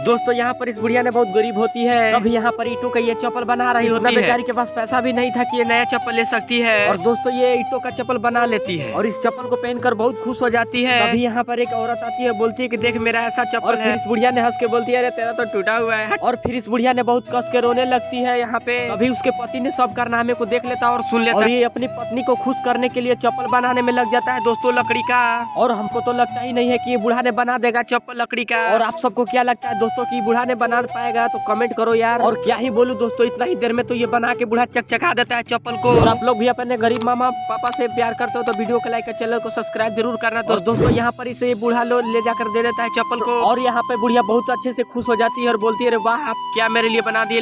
दोस्तों यहाँ पर इस बुढ़िया ने बहुत गरीब होती है, तभी यहाँ पर ईंटों का ये चप्पल बना रही होती है। बेचारी के पास पैसा भी नहीं था कि ये नया चप्पल ले सकती है, और दोस्तों ये ईंटों का चप्पल बना लेती है और इस चप्पल को पहनकर बहुत खुश हो जाती है। तभी यहाँ पर एक औरत आती है, बोलती है कि देख मेरा ऐसा चप्पल है। इस बुढ़िया ने हंस के बोलती है अरे तेरा तो टूटा हुआ है। और फिर इस बुढ़िया ने बहुत कस के रोने लगती है यहाँ पे। अभी उसके पति ने सब कारनामे को देख लेता और सुन लेता और ये अपनी पत्नी को खुश करने के लिए चप्पल बनाने में लग जाता है दोस्तों लकड़ी का। और हमको तो लगता ही नहीं है कि ये बूढ़ा ने बना देगा चप्पल लकड़ी का। और आप सबको क्या लगता है दोस्तों कि बूढ़ा ने बना पाएगा? तो कमेंट करो यार। और क्या ही बोलूं दोस्तों, इतना ही देर में तो ये बना के बूढ़ा चकचका देता है चप्पल को। और आप लोग भी अपने गरीब मामा पापा से प्यार करते हो तो वीडियो को लाइक और चैनल को सब्सक्राइब जरूर करना। दोस्तों यहाँ पर इसे बूढ़ा लो ले जाकर दे देता है चप्पल को, और यहाँ पे बुढ़िया बहुत अच्छे से खुश हो जाती है और बोलती है अरे वाह आप क्या मेरे लिए बना दिए।